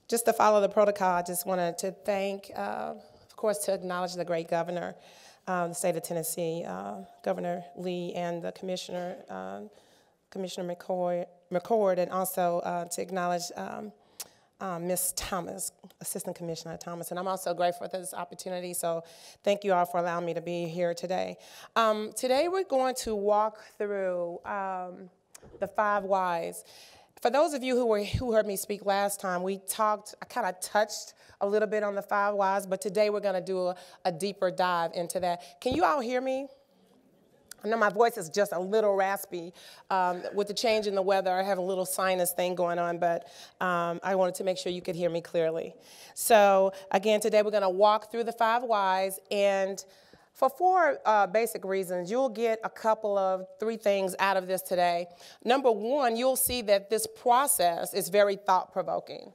Just to follow the protocol, I just wanted to thank, of course, to acknowledge the great governor, the state of Tennessee, Governor Lee, and the Commissioner, Commissioner McCord, and also to acknowledge Ms. Thomas, Assistant Commissioner Thomas. And I'm also grateful for this opportunity, so thank you all for allowing me to be here today. Today we're going to walk through the 5 whys. For those of you who heard me speak last time, I kind of touched a little bit on the 5 whys, but today we're going to do a deeper dive into that. Can you all hear me? I know my voice is just a little raspy. With the change in the weather, I have a little sinus thing going on, but I wanted to make sure you could hear me clearly. So again, today we're going to walk through the 5 whys, and for 4 basic reasons, you'll get a couple of 3 things out of this today. Number 1, you'll see that this process is very thought-provoking.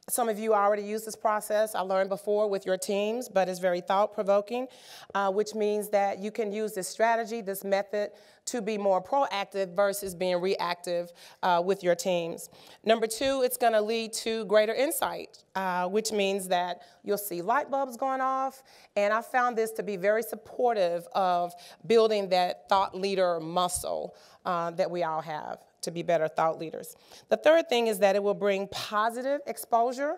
Some of you already use this process, I learned before, with your teams, but it's very thought-provoking, which means that you can use this strategy, this method, to be more proactive versus being reactive with your teams. Number 2, it's going to lead to greater insight, which means that you'll see light bulbs going off, and I found this to be very supportive of building that thought leader muscle that we all have to be better thought leaders. The third thing is that it will bring positive exposure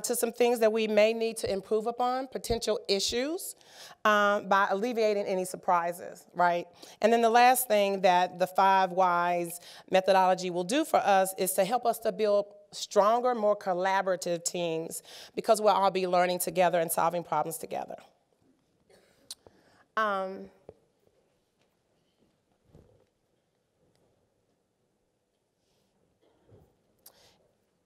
to some things that we may need to improve upon, potential issues, by alleviating any surprises, right? And then the last thing that the 5 whys methodology will do for us is to help us to build stronger, more collaborative teams, because we'll all be learning together and solving problems together.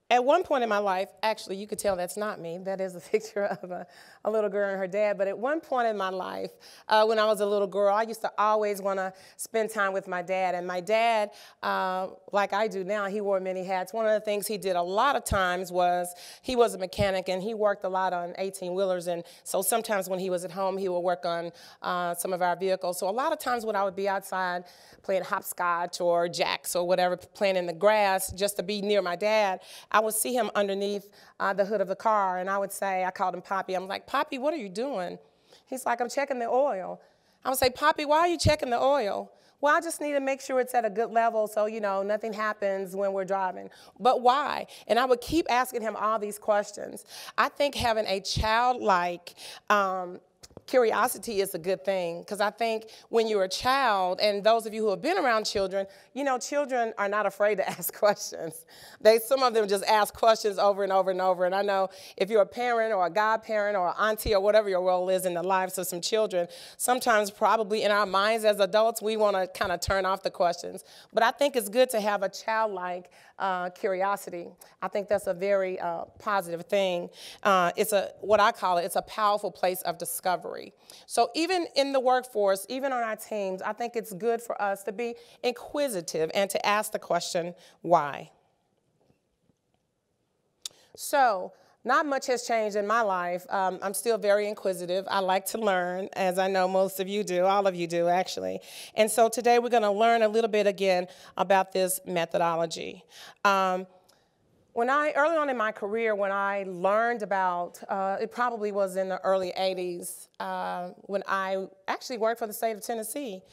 At one point in my life, actually, you could tell that's not me. That is a picture of a little girl and her dad. But at one point in my life, when I was a little girl, I used to always want to spend time with my dad. And my dad, like I do now, he wore many hats. One of the things he did a lot of times was he was a mechanic, and he worked a lot on 18-wheelers. And so sometimes when he was at home, he would work on some of our vehicles. So a lot of times when I would be outside playing hopscotch or jacks or whatever, playing in the grass just to be near my dad, I would see him underneath the hood of the car, and I would say, I called him Poppy. I'm like, Poppy, what are you doing? He's like, I'm checking the oil. I would say, Poppy, why are you checking the oil? Well, I just need to make sure it's at a good level so, you know, nothing happens when we're driving. But why? And I would keep asking him all these questions. I think having a childlike curiosity is a good thing, because I think when you're a child, and those of you who have been around children, you know, children are not afraid to ask questions. Some of them just ask questions over and over and over. And I know if you're a parent or a godparent or an auntie or whatever your role is in the lives of some children, sometimes probably in our minds as adults, we want to kind of turn off the questions. But I think it's good to have a childlike curiosity. I think that's a very positive thing. What I call it, it's a powerful place of discovery. So even in the workforce, even on our teams, I think it's good for us to be inquisitive and to ask the question, why? So not much has changed in my life. I'm still very inquisitive. I like to learn, as I know most of you do, all of you do, actually. And so today we're going to learn a little bit again about this methodology. Early on in my career, when I learned about, it probably was in the early 80s, when I actually worked for the state of Tennessee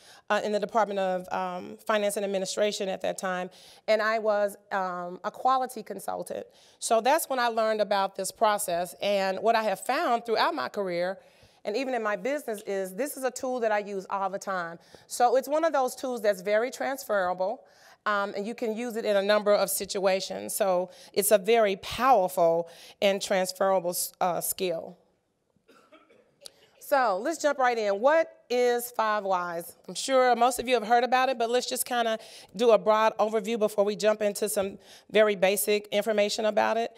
in the Department of Finance and Administration at that time, and I was a quality consultant. So that's when I learned about this process, and what I have found throughout my career, and even in my business, is this is a tool that I use all the time. So it's one of those tools that's very transferable. And you can use it in a number of situations. So it's a very powerful and transferable skill. So let's jump right in. What is 5 whys? I'm sure most of you have heard about it, but let's just kind of do a broad overview before we jump into some very basic information about it.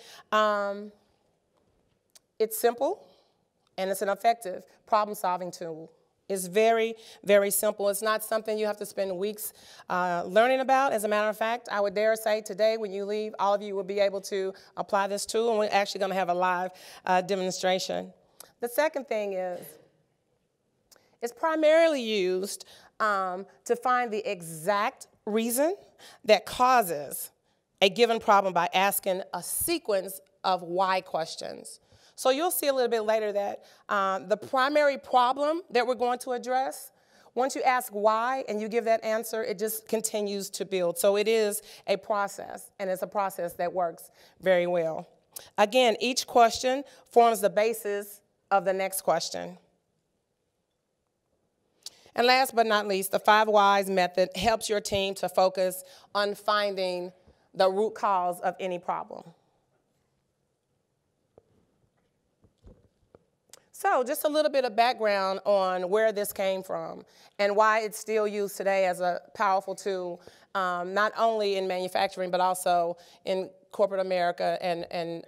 It's simple, and it's an effective problem-solving tool. It's very, very simple. It's not something you have to spend weeks learning about. As a matter of fact, I would dare say today when you leave, all of you will be able to apply this tool, and we're actually going to have a live demonstration. The second thing is, it's primarily used to find the exact reason that causes a given problem by asking a sequence of why questions. So you'll see a little bit later that the primary problem that we're going to address, once you ask why and you give that answer, it just continues to build. So it is a process, and it's a process that works very well. Again, each question forms the basis of the next question. And last but not least, the 5 whys method helps your team to focus on finding the root cause of any problem. So just a little bit of background on where this came from and why it's still used today as a powerful tool, not only in manufacturing, but also in corporate America and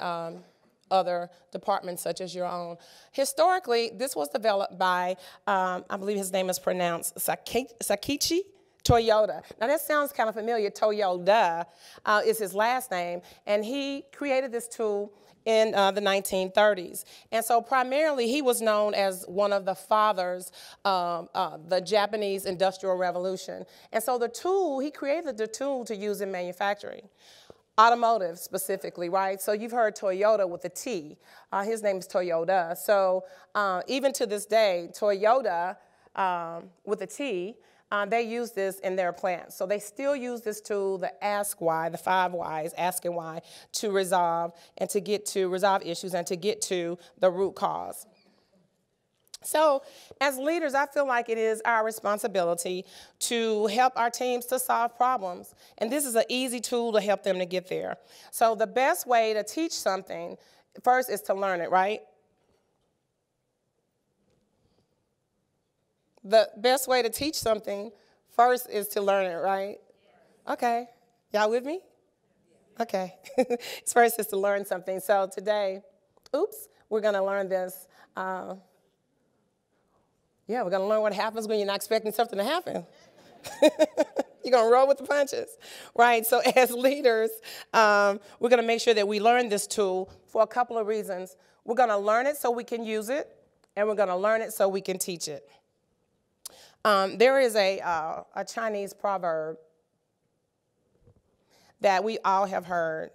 other departments such as your own. Historically, this was developed by, I believe his name is pronounced Sakichi Toyota. Now that sounds kind of familiar. Toyota is his last name, and he created this tool in the 1930s. And so primarily he was known as one of the fathers of the Japanese Industrial Revolution. And so the tool, he created the tool to use in manufacturing. Automotive specifically, right? So you've heard Toyota with a T. His name is Toyota. So even to this day, Toyota with a T, they use this in their plants. So they still use this tool, the ask why, the 5 whys, asking why, to resolve and to get to resolve issues and to get to the root cause. So as leaders, I feel like it is our responsibility to help our teams to solve problems. And this is an easy tool to help them to get there. So the best way to teach something first is to learn it, right? The best way to teach something first is to learn it, right? Okay. Y'all with me? Okay. First is to learn something. So today, we're going to learn this. We're going to learn what happens when you're not expecting something to happen. You're going to roll with the punches, right? So as leaders, we're going to make sure that we learn this tool for a couple of reasons. We're going to learn it so we can use it, and we're going to learn it so we can teach it. There is a Chinese proverb that we all have heard,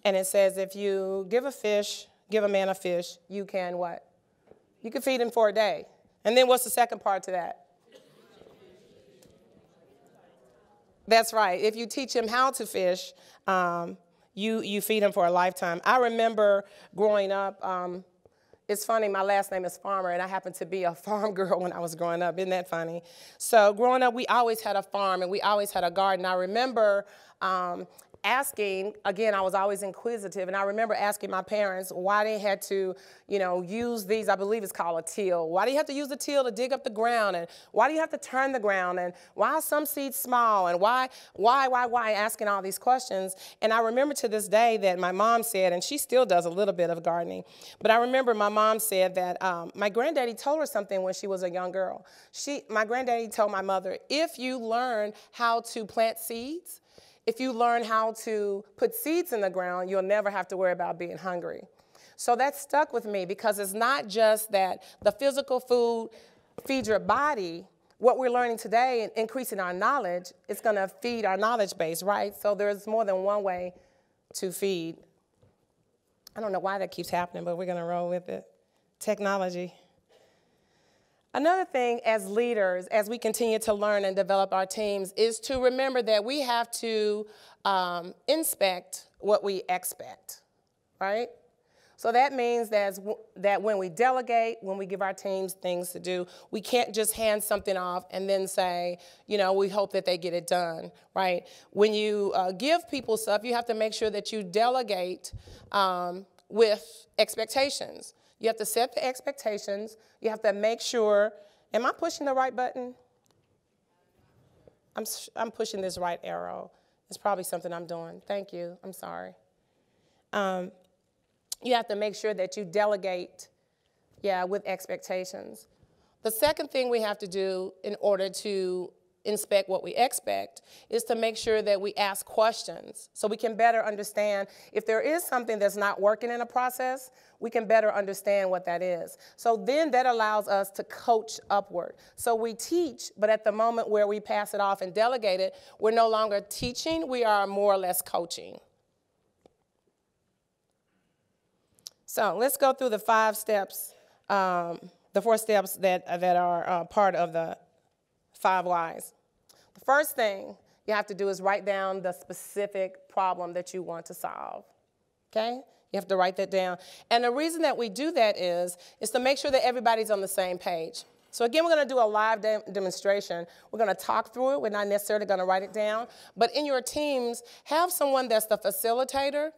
and it says, if you give a man a fish, you can what? You can feed him for a day. And then what's the second part to that? That's right. If you teach him how to fish, you feed him for a lifetime. I remember growing up, it's funny, my last name is Farmer, and I happened to be a farm girl when I was growing up. Isn't that funny? So growing up, we always had a farm, and we always had a garden. I remember asking, again, I was always inquisitive, and I remember asking my parents why they had to, use these, I believe it's called a till. Why do you have to use the till to dig up the ground, and why do you have to turn the ground, and why are some seeds small, and why, asking all these questions. And I remember to this day that my mom said, and she still does a little bit of gardening, but I remember my mom said that my granddaddy told her something when she was a young girl. My granddaddy told my mother, if you learn how to plant seeds, if you learn how to put seeds in the ground, you'll never have to worry about being hungry. So that stuck with me because it's not just that the physical food feeds your body. What we're learning today and increasing our knowledge, it's going to feed our knowledge base, right? So there's more than one way to feed. I don't know why that keeps happening, but we're going to roll with it. Technology. Another thing as leaders, as we continue to learn and develop our teams, is to remember that we have to inspect what we expect, right? So that means that when we delegate, when we give our teams things to do, we can't just hand something off and then say, we hope that they get it done, right? When you give people stuff, you have to make sure that you delegate with expectations. You have to set the expectations. You have to make sure, am I pushing the right button? I'm pushing this right arrow. It's probably something I'm doing. Thank you. I'm sorry. You have to make sure that you delegate, with expectations. The second thing we have to do in order to inspect what we expect is to make sure that we ask questions so we can better understand if there is something that's not working in a process, we can better understand what that is. So then that allows us to coach upward. So we teach, but at the moment where we pass it off and delegate it, we're no longer teaching, we are more or less coaching. So let's go through the 5 steps, the 4 steps that are part of the 5 whys. The first thing you have to do is write down the specific problem that you want to solve, okay? You have to write that down. And the reason that we do that is to make sure that everybody's on the same page. So again, we're going to do a live demonstration. We're going to talk through it. We're not necessarily going to write it down. But in your teams, have someone that's the facilitator.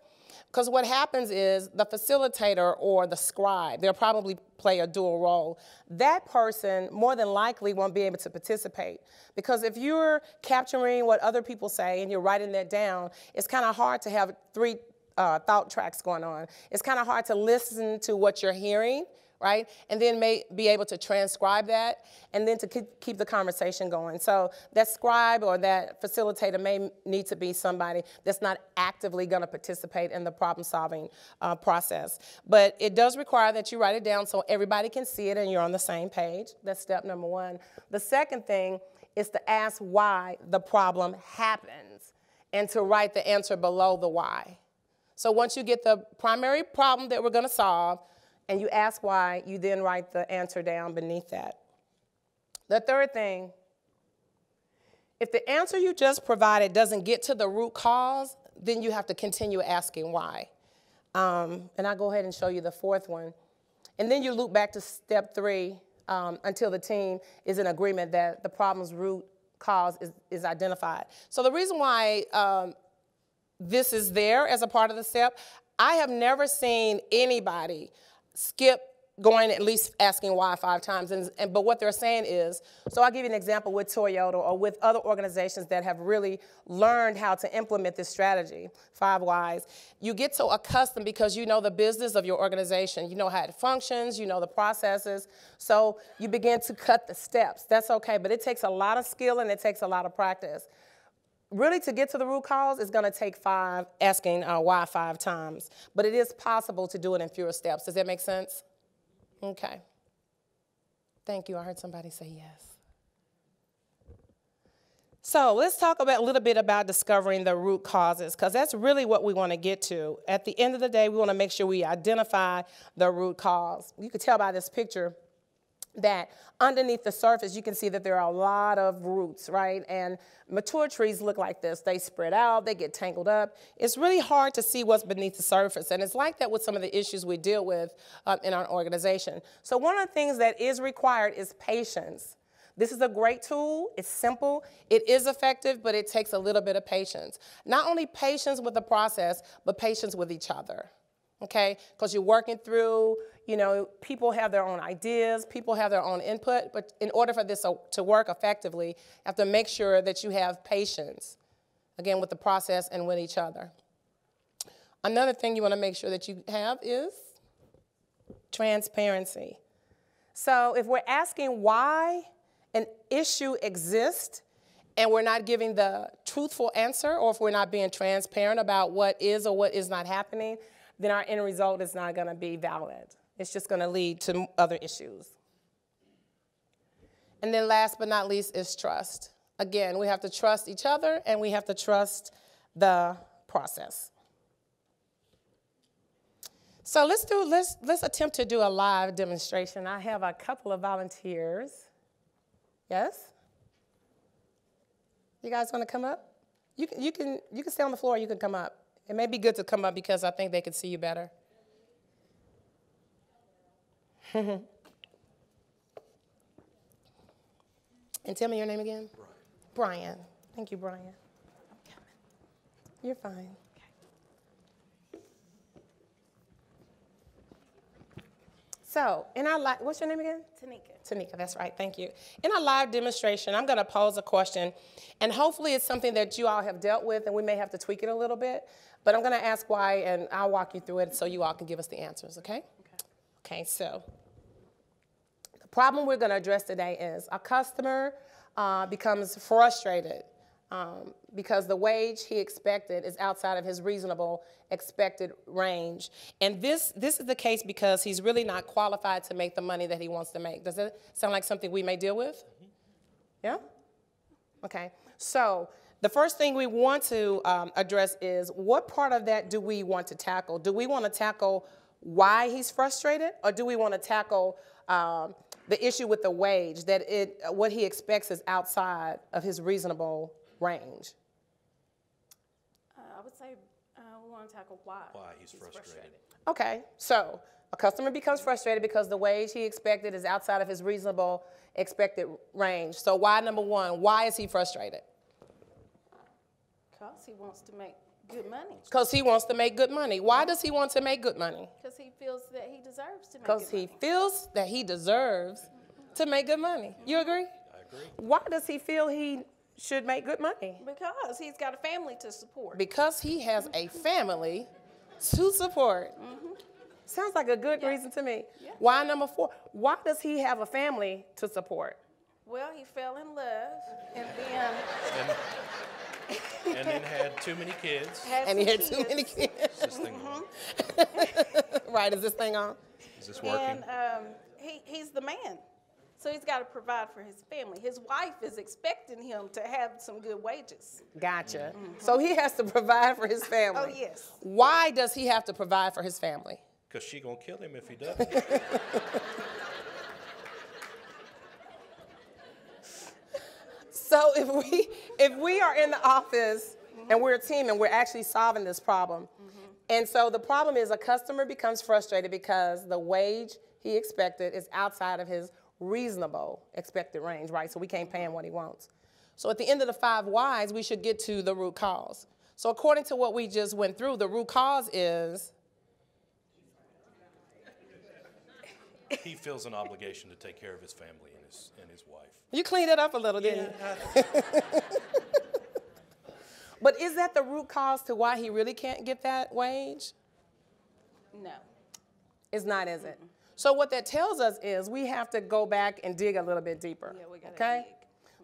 Because what happens is the facilitator or the scribe, they'll probably play a dual role. That person more than likely won't be able to participate. Because if you're capturing what other people say and you're writing that down, it's kind of hard to have 3 thought tracks going on. It's kind of hard to listen to what you're hearing, right? And then may be able to transcribe that and then to keep the conversation going. So that scribe or that facilitator may need to be somebody that's not actively going to participate in the problem-solving process. But it does require that you write it down so everybody can see it and you're on the same page. That's step number 1. The second thing is to ask why the problem happens and to write the answer below the why. So once you get the primary problem that we're going to solve, and you ask why, you then write the answer down beneath that. The third thing, if the answer you just provided doesn't get to the root cause, then you have to continue asking why. And I'll go ahead and show you the 4th one. And then you loop back to step 3 until the team is in agreement that the problem's root cause is identified. So the reason why this is there as a part of the step, I have never seen anybody skip going at least asking why 5 times. But what they're saying is, so I'll give you an example with Toyota or with other organizations that have really learned how to implement this strategy, 5 whys. You get so accustomed because you know the business of your organization. You know how it functions. You know the processes. So you begin to cut the steps. That's okay, but it takes a lot of skill and it takes a lot of practice. Really, to get to the root cause, it's going to take asking why 5 times. But it is possible to do it in fewer steps. Does that make sense? Okay. Thank you. I heard somebody say yes. So let's talk a little bit about discovering the root causes, because that's really what we want to get to. At the end of the day, we want to make sure we identify the root cause. You can tell by this picture that underneath the surface, you can see that there are a lot of roots, right? And mature trees look like this. They spread out, they get tangled up. It's really hard to see what's beneath the surface, and it's like that with some of the issues we deal with in our organization. So one of the things that is required is patience. This is a great tool. It's simple. It is effective, but it takes a little bit of patience. Not only patience with the process, but patience with each other. Okay, because you're working through, you know, people have their own ideas, people have their own input, but in order for this to work effectively, you have to make sure that you have patience, again, with the process and with each other. Another thing you want to make sure that you have is transparency. So if we're asking why an issue exists and we're not giving the truthful answer, or if we're not being transparent about what is or what is not happening, then our end result is not going to be valid. It's just going to lead to other issues. And then last but not least is trust. Again, we have to trust each other and we have to trust the process. So let's attempt to do a live demonstration. I have a couple of volunteers. Yes? You guys want to come up? You can stay on the floor, you can come up. It may be good to come up because I think they can see you better. And tell me your name again. Brian. Thank you, Brian. I'm coming. You're fine. Okay. So, in our live, what's your name again? Tanika, that's right, thank you. In our live demonstration, I'm gonna pose a question, and hopefully it's something that you all have dealt with, and we may have to tweak it a little bit, but I'm gonna ask why, and I'll walk you through it so you all can give us the answers, okay? Okay, so the problem we're gonna address today is a customer becomes frustrated because the wage he expected is outside of his reasonable expected range. And this is the case because he's really not qualified to make the money that he wants to make. Does it sound like something we may deal with? Yeah? Okay. So the first thing we want to address is what part of that do we want to tackle? Do we want to tackle why he's frustrated, or do we want to tackle the issue with the wage, that what he expects is outside of his reasonable range? I would say we want to tackle why he's frustrated. Okay, so a customer becomes frustrated because the wage he expected is outside of his reasonable expected range. So why, number one, why is he frustrated? Because he wants to make good money. Because he wants to make good money. Why does he want to make good money? Because he feels that he deserves to make good money. Because he feels that he deserves to make good money. You agree? I agree. Why does he feel he should make good money? Because he's got a family to support. Because he has a family to support. Sounds like a good reason to me. Yeah. Why, number four? Why does he have a family to support? Well, he fell in love, and then And then had too many kids. And he had too many kids. Is this thing on? Right, is this thing on? Is this working? And he's the man. So he's got to provide for his family. His wife is expecting him to have some good wages. Gotcha. So he has to provide for his family. Oh, yes. Why does he have to provide for his family? Because she's going to kill him if he doesn't. So if we are in the office and we're a team and we're actually solving this problem, and so the problem is a customer becomes frustrated because the wage he expected is outside of his reasonable expected range, right? So we can't pay him what he wants. So at the end of the 5 whys, we should get to the root cause. So according to what we just went through, the root cause is He feels an obligation to take care of his family and his wife. you cleaned it up a little, didn't you? But is that the root cause to why he really can't get that wage? No. It's not, is it? So what that tells us is we have to go back and dig a little bit deeper. Yeah, we gotta okay? dig.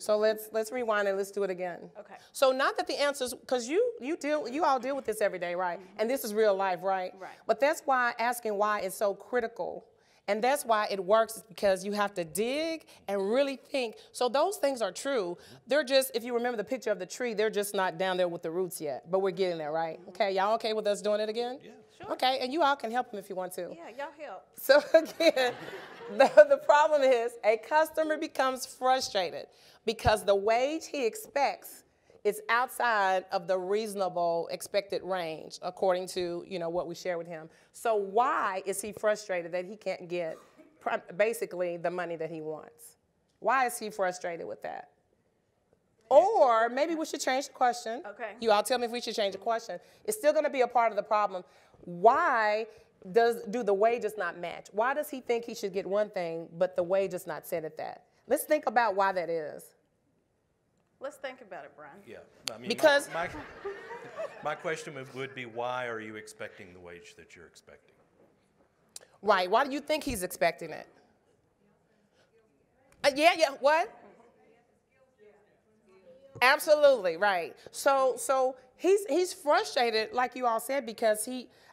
So let's rewind and let's do it again. Okay. So not that the answers, because you all deal with this every day, right? And this is real life, right? Right. But that's why asking why is so critical. And that's why it works, because you have to dig and really think. So those things are true. They're just, if you remember the picture of the tree, they're just not down there with the roots yet. But we're getting there, right? Okay, y'all okay with us doing it again? Yeah. Sure. Okay, and you all can help them if you want to. Yeah, y'all help. So again, the problem is a customer becomes frustrated because the wage he expects is outside of the reasonable expected range, according to what we share with him. So why is he frustrated that he can't get basically the money that he wants? Why is he frustrated with that? Or maybe we should change the question. Okay. You all tell me if we should change the question. It's still going to be a part of the problem. Why do the wages not match? Why does he think he should get one thing, but the wage is not set at that? Let's think about why that is. Let's think about it, Brian. Yeah. I mean, Because- my question would be, why are you expecting the wage that you're expecting? Right. Why do you think he's expecting it? Yeah. What? Absolutely, right. So he's frustrated, like you all said, because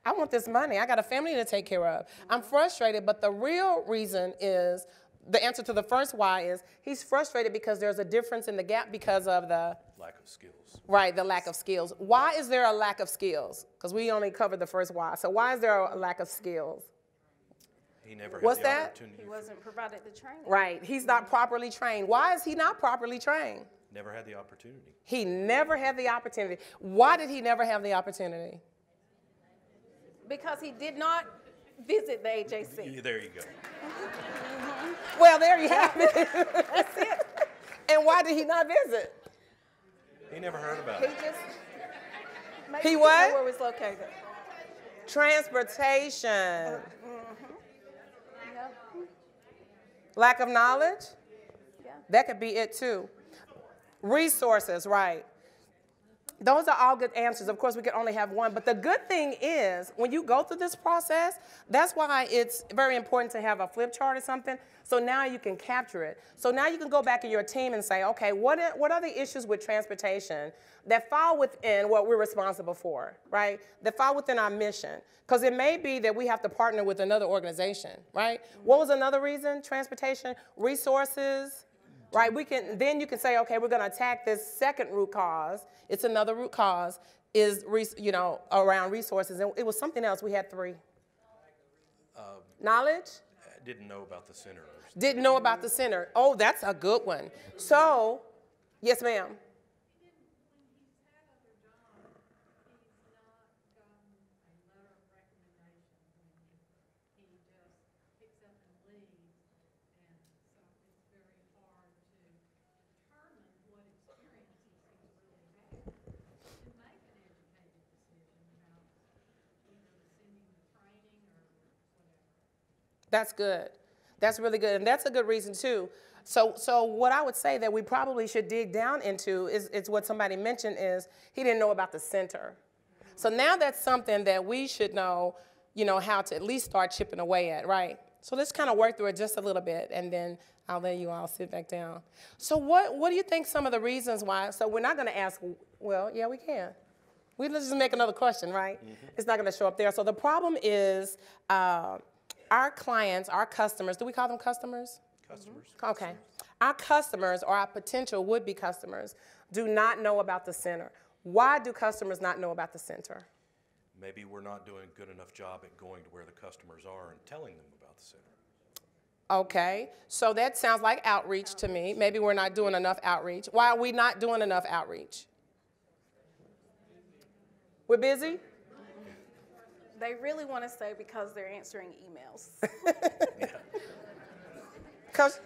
I want this money. I got a family to take care of. I'm frustrated, but the real reason is, the answer to the first why is, he's frustrated because there's a difference in the gap because of the Lack of skills. Right, the lack of skills. Why is there a lack of skills? Because we only covered the first why. So why is there a lack of skills? He never What's had the that? opportunity. He wasn't provided the training. Right, he's not properly trained. Why is he not properly trained? Never had the opportunity. He never had the opportunity. Why did he never have the opportunity? Because he did not visit the AJC. There you go. Well, there you have it. That's it. And why did he not visit? He never heard about He it. just maybe He didn't what? know where it was located. Transportation. Yeah. Lack of knowledge? Yeah. That could be it too. Resources, right. Those are all good answers. Of course, we can only have one. But the good thing is, when you go through this process, that's why it's very important to have a flip chart or something. So now you can capture it. So now you can go back to your team and say, okay, what are the issues with transportation that fall within what we're responsible for, right? That fall within our mission. Because it may be that we have to partner with another organization, right? What was another reason? Transportation, resources. Right, then you can say, okay, we're going to attack this second root cause. It's another root cause is, around resources. And it was something else. We had 3. Knowledge? I didn't know about the center. Didn't know about the center. Oh, that's a good one. So, yes, ma'am. That's good. That's really good. And that's a good reason, too. So what I would say that we probably should dig down into is what somebody mentioned is he didn't know about the center. So now that's something that we should know, how to at least start chipping away at, right? So let's kind of work through it just a little bit, and then I'll let you all sit back down. So what do you think some of the reasons why? So we're not going to ask, well, yeah, we can. Let's just make another question, right? Mm-hmm. It's not going to show up there. So the problem is our clients, our customers, do we call them customers? Customers. Okay. Our customers or our potential would-be customers do not know about the center. Why do customers not know about the center? Maybe we're not doing a good enough job at going to where the customers are and telling them about the center. Okay. So that sounds like outreach to me. Maybe we're not doing enough outreach. Why are we not doing enough outreach? We're busy? They really want to say because they're answering emails.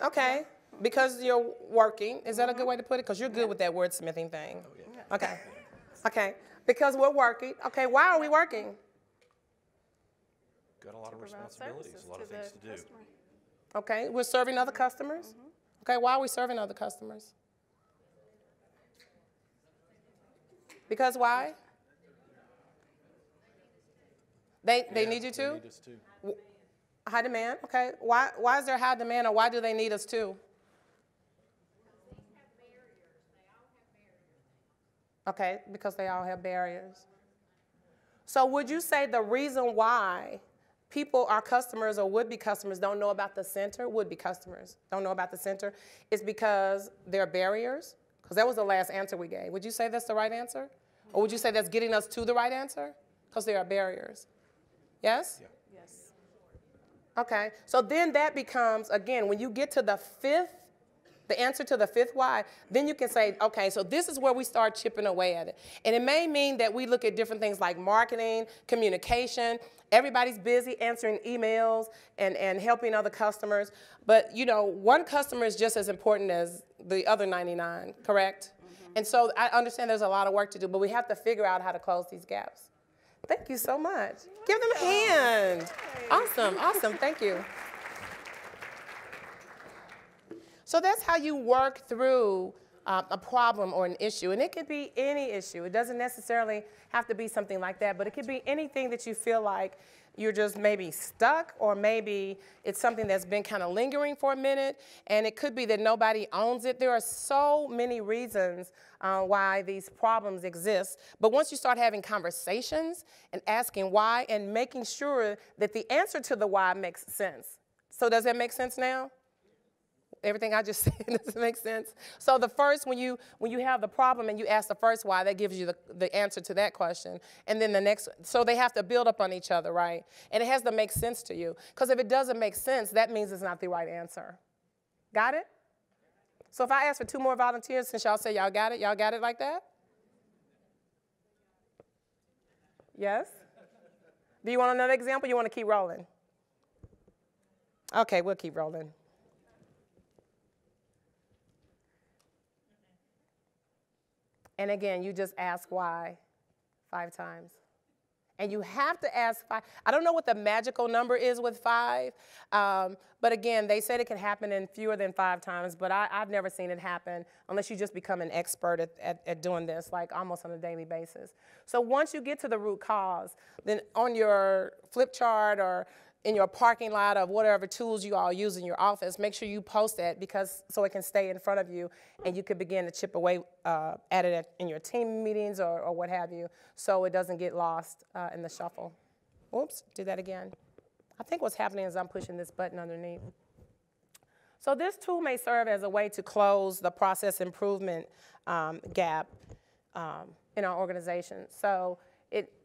Okay, because you're working. Is that a good way to put it? Because you're good with that wordsmithing thing. Oh, yeah. Okay, okay. Because we're working. Okay, why are we working? Got a lot of responsibilities, a lot of things to do. Customer. Okay, we're serving other customers. Okay, why are we serving other customers? Because why? They need you too? They need us too. High demand, okay. Why is there high demand, or why do they need us too? Okay, because they all have barriers. So would you say the reason why people, our customers or would-be customers, don't know about the center, would-be customers don't know about the center, is because there are barriers? Because that was the last answer we gave. Would you say that's the right answer? Or would you say that's getting us to the right answer? Because there are barriers. Yes? Yeah. Yes. Okay, so then that becomes, again, when you get to the answer to the 5th why, then you can say, okay, so this is where we start chipping away at it. And it may mean that we look at different things like marketing, communication. Everybody's busy answering emails and helping other customers. But, one customer is just as important as the other 99, correct? Mm-hmm. And so I understand there's a lot of work to do, but we have to figure out how to close these gaps. Thank you so much. Give them a hand. Awesome, awesome, thank you. So that's how you work through a problem or an issue. And it could be any issue. It doesn't necessarily have to be something like that, but it could be anything that you feel like you're just maybe stuck, or maybe it's something that's been kind of lingering for a minute, and it could be that nobody owns it. There are so many reasons why these problems exist. But once you start having conversations and asking why and making sure that the answer to the why makes sense. So does that make sense now? Everything I just said, does it make sense? So the first, when you have the problem and you ask the first why, that gives you the answer to that question. And then the next, so they have to build up on each other, right? And it has to make sense to you. Because if it doesn't make sense, that means it's not the right answer. Got it? So if I ask for 2 more volunteers, since y'all say y'all got it like that? Yes? Do you want another example, or you want to keep rolling? Okay, we'll keep rolling. And again, you just ask why 5 times. And you have to ask 5. I don't know what the magical number is with 5, but again, they said it can happen in fewer than 5 times, but I've never seen it happen unless you just become an expert at doing this, like almost on a daily basis. So once you get to the root cause, then on your flip chart or in your parking lot of whatever tools you all use in your office, make sure you post that so it can stay in front of you and you can begin to chip away at it in your team meetings or what have you, so it doesn't get lost in the shuffle. Oops, do that again. I think what's happening is I'm pushing this button underneath. So this tool may serve as a way to close the process improvement gap in our organization. So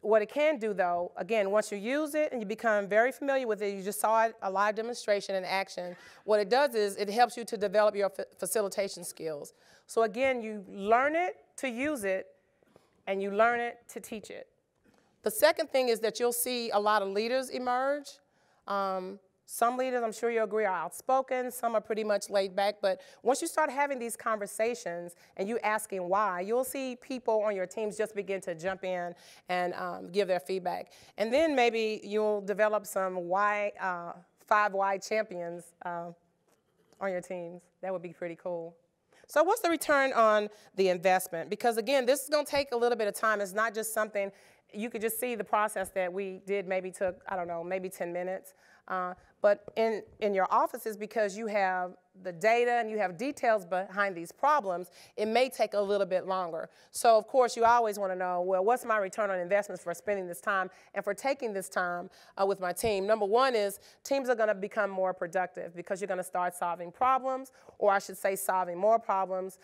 what it can do, though, again, once you use it and you become very familiar with it, you just saw a live demonstration in action, what it does is it helps you to develop your facilitation skills. So again, you learn it to use it, and you learn it to teach it. The second thing is that you'll see a lot of leaders emerge. Some leaders, I'm sure you'll agree, are outspoken. Some are pretty much laid back. But once you start having these conversations and you asking why, you'll see people on your teams just begin to jump in and give their feedback. And then maybe you'll develop some 5 why champions on your teams. That would be pretty cool. So what's the return on the investment? Because again, this is going to take a little bit of time. It's not just something, you could just see the process that we did maybe took, I don't know, maybe 10 minutes. But in your offices, because you have the data and you have details behind these problems, it may take a little bit longer. So of course, you always want to know, well, what's my return on investments for spending this time and for taking this time with my team? Number one is teams are going to become more productive because you're going to start solving problems, or I should say solving more problems.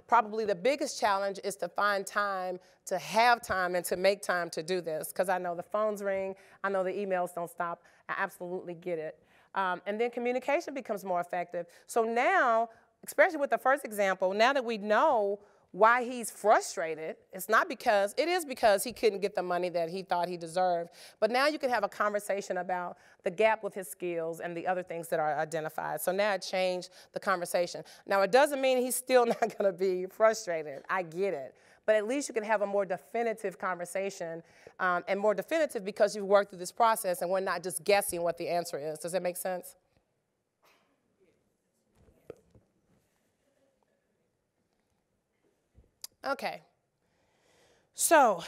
Probably the biggest challenge is to find time, to have time and to make time to do this, because I know the phones ring, I know the emails don't stop. I absolutely get it. And then communication becomes more effective. So now, especially with the first example, now that we know why he's frustrated, it is because he couldn't get the money that he thought he deserved. But now you can have a conversation about the gap with his skills and the other things that are identified. So now it changed the conversation. Now it doesn't mean he's still not gonna be frustrated. I get it. But at least you can have a more definitive conversation, and more definitive because you've worked through this process and we're not just guessing what the answer is. Does that make sense? Okay. So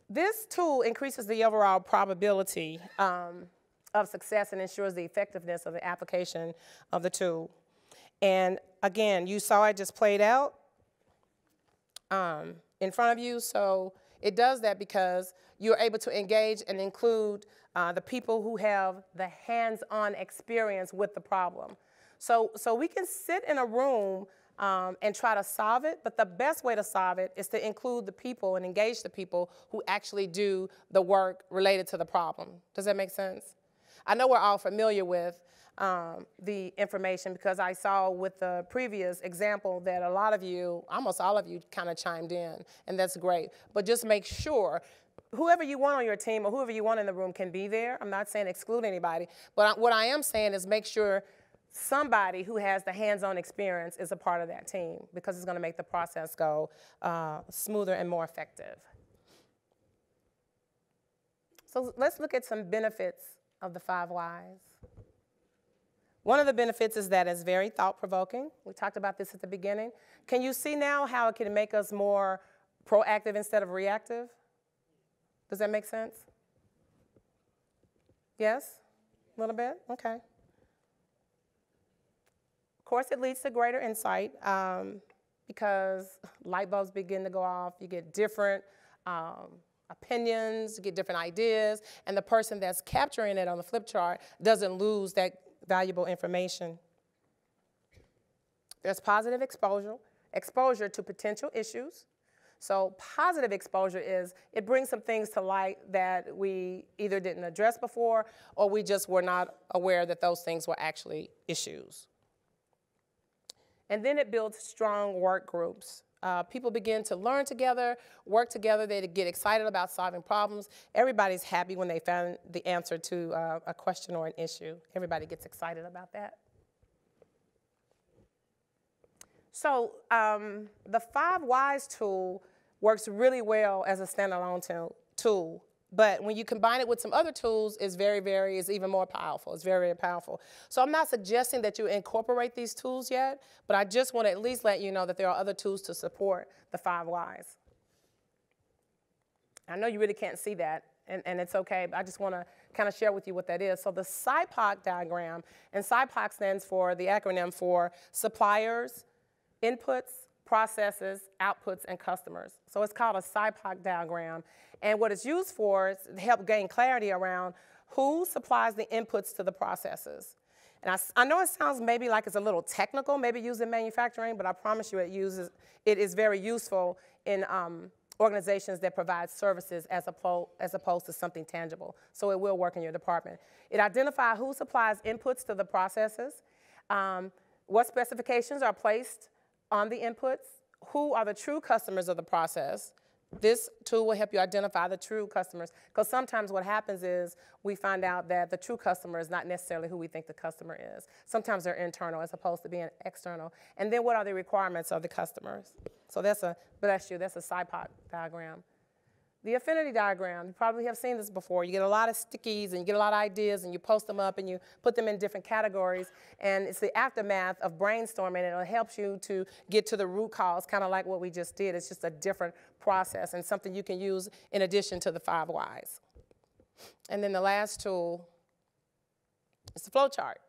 this tool increases the overall probability of success and ensures the effectiveness of the application of the tool. And again, you saw it just played out in front of you. So it does that because you're able to engage and include the people who have the hands-on experience with the problem. So we can sit in a room and try to solve it, but the best way to solve it is to include the people and engage the people who actually do the work related to the problem. Does that make sense? I know we're all familiar with the information because I saw with the previous example that a lot of you, almost all of you, kind of chimed in, and that's great. But just make sure whoever you want on your team or whoever you want in the room can be there. I'm not saying exclude anybody, but what I am saying is make sure somebody who has the hands-on experience is a part of that team, because it's going to make the process go smoother and more effective. So let's look at some benefits of the 5 whys. One of the benefits is that it's very thought-provoking. We talked about this at the beginning. Can you see now how it can make us more proactive instead of reactive? Does that make sense? Yes? A little bit? Okay. Of course, it leads to greater insight because light bulbs begin to go off. You get different opinions, you get different ideas, and the person that's capturing it on the flip chart doesn't lose that valuable information. There's positive exposure to potential issues. So positive exposure is it brings some things to light that we either didn't address before or we just were not aware that those things were actually issues. And then it builds strong work groups. People begin to learn together, work together, they get excited about solving problems. Everybody's happy when they found the answer to a question or an issue. Everybody gets excited about that. So the 5 whys tool works really well as a standalone tool. But when you combine it with some other tools, it's it's even more powerful. It's very, very powerful. So I'm not suggesting that you incorporate these tools yet, but I just want to at least let you know that there are other tools to support the 5 whys. I know you really can't see that, and it's okay, but I just want to kind of share with you what that is. So the SIPOC diagram, and SIPOC stands for the acronym for suppliers, inputs, processes, outputs, and customers. So it's called a SIPOC diagram. And what it's used for is to help gain clarity around who supplies the inputs to the processes. And I know it sounds maybe like it's a little technical, maybe used in manufacturing, but I promise you it is very useful in organizations that provide services as opposed to something tangible. So it will work in your department. It identifies who supplies inputs to the processes, what specifications are placed on the inputs, who are the true customers of the process. This tool will help you identify the true customers, because sometimes what happens is we find out that the true customer is not necessarily who we think the customer is. Sometimes they're internal as opposed to being external. And then what are the requirements of the customers? So that's a SIPOC diagram. The affinity diagram, you probably have seen this before. You get a lot of stickies and you get a lot of ideas and you post them up and you put them in different categories, and it's the aftermath of brainstorming, and it helps you to get to the root cause, kind of like what we just did. It's just a different process and something you can use in addition to the 5 whys. And then the last tool is the flow chart.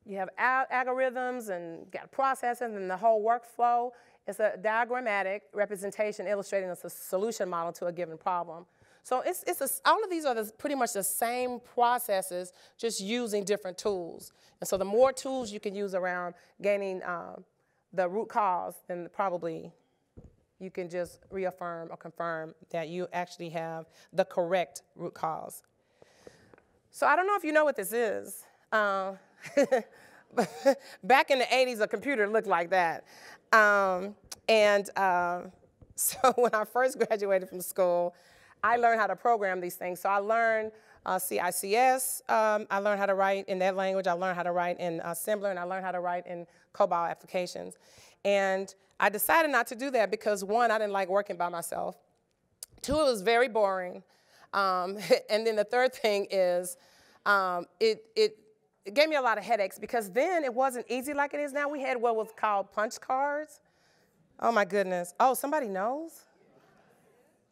You have algorithms and got processes and the whole workflow. It's a diagrammatic representation illustrating a solution model to a given problem. So all of these are pretty much the same processes, just using different tools. And so the more tools you can use around gaining the root cause, then probably you can just reaffirm or confirm that you actually have the correct root cause. So I don't know if you know what this is. Back in the 80s, a computer looked like that. So when I first graduated from school, I learned how to program these things. So I learned CICS. I learned how to write in that language. I learned how to write in Assembler, and I learned how to write in COBOL applications. And I decided not to do that because, 1, I didn't like working by myself. 2, it was very boring. And then the third thing is it gave me a lot of headaches, because then it wasn't easy like it is now. We had what was called punch cards. Oh, my goodness. Oh, somebody knows?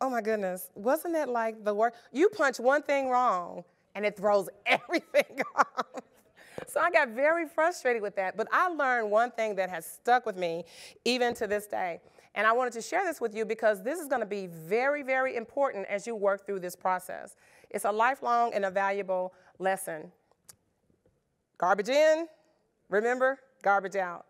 Oh, my goodness. Wasn't that like the worst? You punch one thing wrong, and it throws everything off. So I got very frustrated with that. But I learned one thing that has stuck with me even to this day. And I wanted to share this with you because this is going to be very, very important as you work through this process. It's a lifelong and a valuable lesson. Garbage in, remember, garbage out.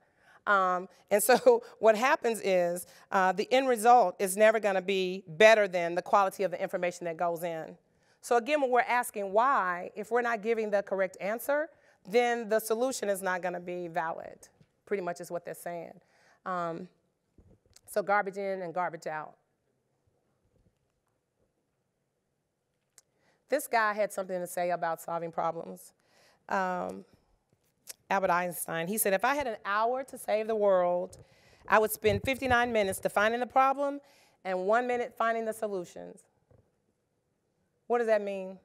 And so what happens is the end result is never going to be better than the quality of the information that goes in. So again, when we're asking why, if we're not giving the correct answer, then the solution is not going to be valid, pretty much is what they're saying. So garbage in and garbage out. This guy had something to say about solving problems. Albert Einstein, he said, if I had an hour to save the world, I would spend 59 minutes defining the problem and 1 minute finding the solutions. What does that mean?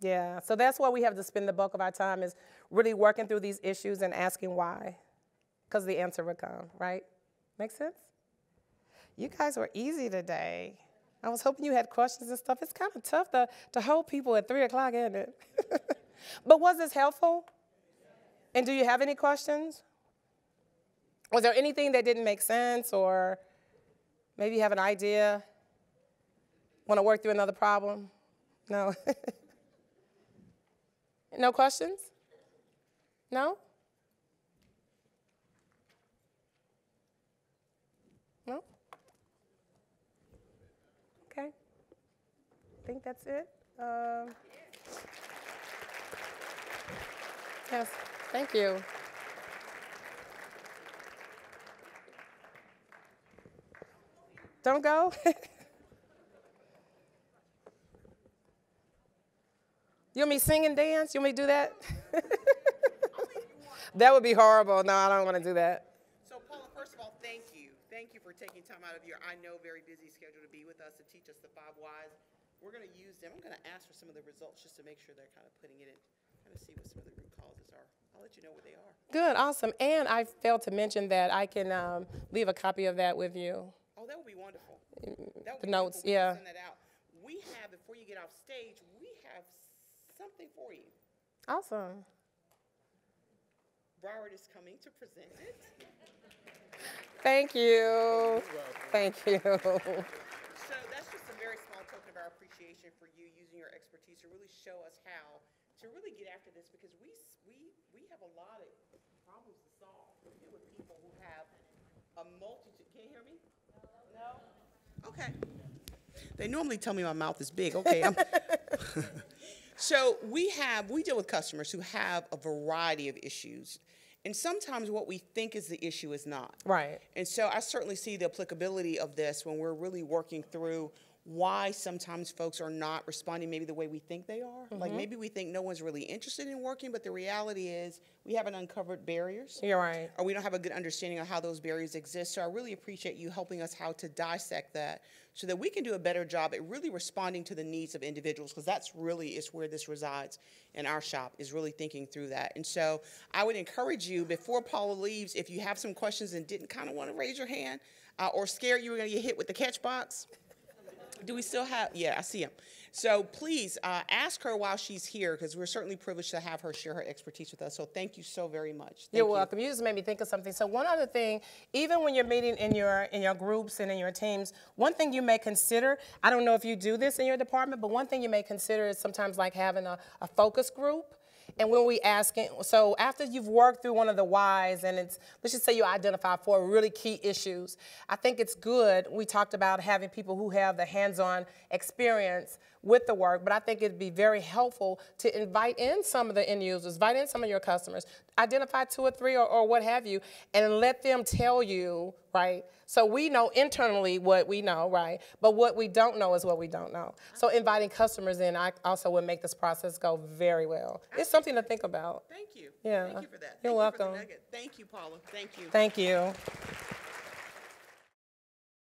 Yeah, so that's why we have to spend the bulk of our time, is really working through these issues and asking why, because the answer will come, right? Make sense? You guys were easy today. I was hoping you had questions and stuff. It's kind of tough to hold people at 3 o'clock, isn't it? But was this helpful? And do you have any questions? Was there anything that didn't make sense, or maybe you have an idea? Want to work through another problem? No? No questions? No? No? Okay. I think that's it. Yes, thank you. Don't go? You want me to sing and dance? You want me to do that? That would be horrible. No, I don't want to do that. So, Paula, first of all, thank you. Thank you for taking time out of your, I know, very busy schedule to be with us, to teach us the 5 whys. We're going to use them. I'm going to ask for some of the results just to make sure they're kind of putting it in, kind of see what some of the root causes are. I'll let you know what they are. Good, awesome. And I failed to mention that I can leave a copy of that with you. Oh, that would be wonderful. That would The be notes, wonderful. We yeah. can send that out. We have, before you get off stage, we have something for you. Awesome. Broward is coming to present it. Thank you. Thank you. So that's just a very small token of our appreciation for you using your expertise to really show us how to really get after this, because we have a lot of problems to solve. We deal with people who have a multitude. Can you hear me? No? Okay. They normally tell me my mouth is big. Okay. So we deal with customers who have a variety of issues. And sometimes what we think is the issue is not. Right. And so I certainly see the applicability of this when we're really working through why sometimes folks are not responding maybe the way we think they are. Like maybe we think no one's really interested in working, but the reality is we haven't uncovered barriers. You're right. Or we don't have a good understanding of how those barriers exist. So I really appreciate you helping us how to dissect that so that we can do a better job at really responding to the needs of individuals, because that's really is where this resides in our shop, is really thinking through that. And so I would encourage you, before Paula leaves, if you have some questions and didn't kind of want to raise your hand or scared you were going to get hit with the catch box. Do we still have, yeah, I see him. So please ask her while she's here, because we're certainly privileged to have her share her expertise with us. So thank you so very much. You're welcome. You just made me think of something. So one other thing, even when you're meeting in your groups and in your teams, one thing you may consider, I don't know if you do this in your department, but one thing you may consider is sometimes like having a focus group. And when we ask it, so after you've worked through one of the whys, and it's, let's just say you identify 4 really key issues, I think it's good. We talked about having people who have the hands-on experience with the work, but I think it'd be very helpful to invite in some of the end users, invite in some of your customers, identify 2 or 3 or what have you, and let them tell you, right? So we know internally what we know, right? But what we don't know is what we don't know. So inviting customers in, I also would make this process go very well. It's something to think about. Thank you. Yeah. Thank you for that. You're Thank welcome. You for the nugget. Thank you, Paula. Thank you. Thank you.